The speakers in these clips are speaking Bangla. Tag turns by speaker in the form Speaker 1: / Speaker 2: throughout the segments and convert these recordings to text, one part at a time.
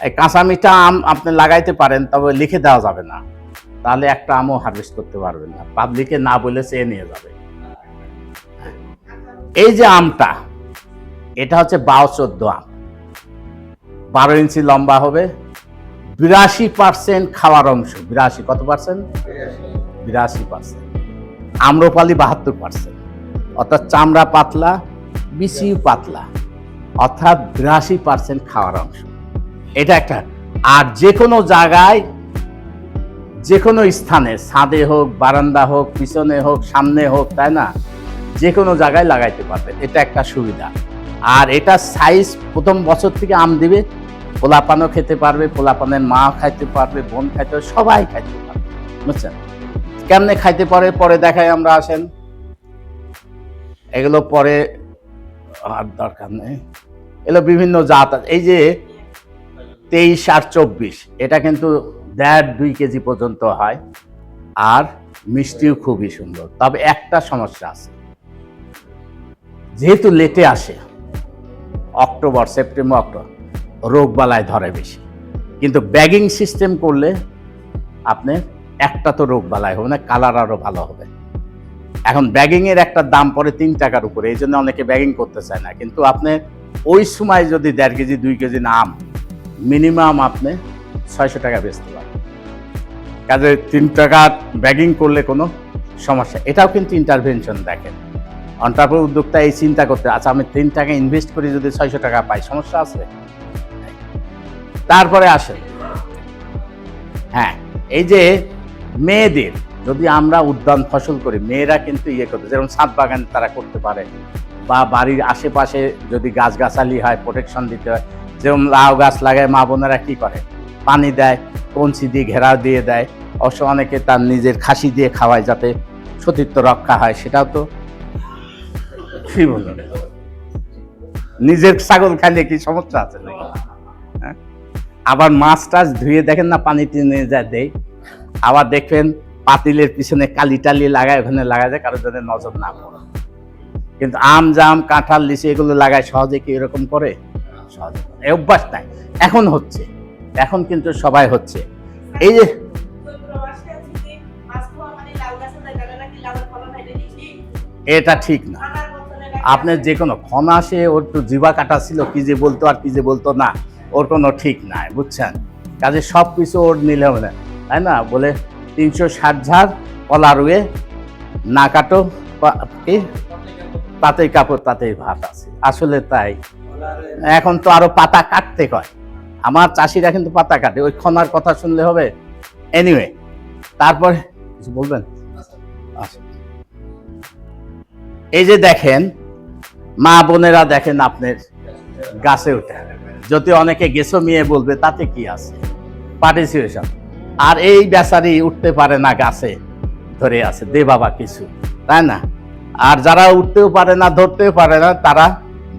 Speaker 1: এই কাঁচা মিঠা আম আপনি লাগাইতে পারেন, তবে লিখে দেওয়া যাবে না, তাহলে একটা আমও হারভেস্ট করতে পারবেন না, পাবলিকে না বলে চেয়ে নিয়ে যাবে। এই যে আমটা, এটা হচ্ছে 12-14 আম, 12 ইঞ্চি লম্বা হবে, 82% খাওয়ার অংশ। 82 কত পার্সেন্ট? 82%। আম্রপালি 72%, অর্থাৎ চামড়া পাতলা, বিচিও পাতলা, অর্থাৎ 82% খাওয়ার অংশ। এটা একটা। আর যে কোনো জায়গায়, যে কোনো স্থানে, ছাদে হোক, বারান্দা হোক, পিছনে হোক, সামনে হোক, তাই না, যে কোনো জায়গায় লাগাইতে পারবে, এটা একটা সুবিধা। আর এটা সাইজ প্রথম বছর থেকে আম দিবে, পোলাপানও খেতে পারবে, পোলাপানের মা খাইতে পারবে, বোন খাইতে পারবে, সবাই খাইতে পারবে, বুঝছেন? কেমনে খাইতে পারে পরে দেখাই আমরা, আসেন। এগুলো পরে আর দরকার নেই, এগুলো বিভিন্ন জাত আছে। এই যে 23 আর 24, এটা কিন্তু 1.5-2 কেজি পর্যন্ত হয়, আর মিষ্টিও খুবই সুন্দর। তবে একটা সমস্যা আছে, যেহেতু লেটে আসে, অক্টোবর, সেপ্টেম্বর, অক্টোবর, রোগ বালায় ধরে বেশি। কিন্তু ব্যাগিং সিস্টেম করলে আপনি একটা তো রোগ বালায় হবে না, কালার আরো ভালো হবে। এখন ব্যাগিং এর একটা দাম পড়ে 3 টাকার উপরে, এই জন্য অনেকে ব্যাগিং করতে চায় না। কিন্তু আপনি ওই সময় যদি 1.5 কেজি 2 কেজি আম মিনিমাম আপনি 600 টাকা বেচতে পারবেন। কাজে 3 টাকা ব্যাগিং করলে কোনো সমস্যা। এটাও কিন্তু ইন্টারভেনশন। দেখেন, অন্টারপ্রেনার উদ্যোক্তা এই চিন্তা করতে, আচ্ছা আমি 3 টাকা ইনভেস্ট করি, যদি 600 টাকা পাই, সমস্যা আছে? তারপরে আসে, হ্যাঁ, এই যে মেয়েদের, যদি আমরা উদ্যান ফসল করি, মেয়েরা কিন্তু করতে, যেমন ছাদ বাগান তারা করতে পারে, বা বাড়ির আশেপাশে যদি গাছগাছালি হয়, প্রোটেকশন দিতে হয়। যেমন লাউ গাছ লাগায় মা বোনেরা কি করে, পানি দেয়, কঞ্চি দিয়ে ঘেরা দিয়ে দেয়, অবশ্য অনেকে তার নিজের খাসি দিয়ে খাওয়ায় যাতে সতীত্ব রক্ষা হয়। সেটাও তো কি বলুন, নিজের ছাগল খাইলে কি সমস্যা আছে নাকি? হ্যাঁ, আবার মাছ টাছ ধুয়ে দেখেন না, পানি টেনে যায় দেয়, আবার দেখবেন পাতিলের পিছনে কালি টালি লাগায়, ওখানে লাগায় যায় কারোর জন্য নজর না পড়ে। কিন্তু আম, জাম, কাঁঠাল, লিচু এগুলো লাগায়, সহজে কি এরকম করে? সহজে এই অভ্যাস নাই। এখন হচ্ছে, এখন কিন্তু সবাই হচ্ছে। এই যে এটা ঠিক না, আপনার যে কোনো খনাসে ওর তো জিবা কাটা ছিল, কি যে বলতো আর কি যে বলতো না, ওর কোনো ঠিক নাই, বুঝছেন? কাজে সব কিছু ওর নিলে হবে না, তাই না? বলে 360 ঝাড় কলা রুয়ে না কাটো, তাতেই কাপড় তাতেই ভাত আছে। আসলে তাই। এখন তো আরো পাতা কাটতে কয়, আমার চাষিরা কিন্তু পাতা কাটে, ওই খনার কথা শুনলে হবে? এনিওয়ে, তারপরে কিছু বলবেন? এই যে দেখেন, মা বোনেরা দেখেন, আপনার গাছে উঠে, যদি অনেকে গেছো মেয়ে বলবে, তাতে কি আছে, পার্টিসিপেশন। আর এই বেচারি উঠতে পারে না, গাছে ধরে আছে, দে বাবা কিছু, তাই না? আর যারা উঠতেও পারে না, ধরতেও পারে না, তারা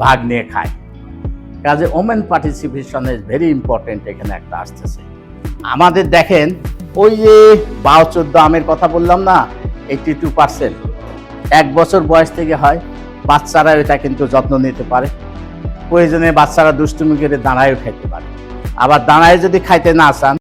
Speaker 1: ভাগ নিয়ে খায়। কাজে women participation is very important এখানে একটা আসতেছে। আমাদের দেখেন, ওই যে 12-14 আমের কথা বললাম না, 82% 1 বছর বয়স থেকে হয়। বাচ্চারা এটা কিন্তু যত্ন নিতে পারে, প্রয়োজনে বাচ্চারা দুষ্টুমি করে দাঁড়ায়ও খাইতে পারে। আবার দাঁড়ায় যদি খাইতে না চান,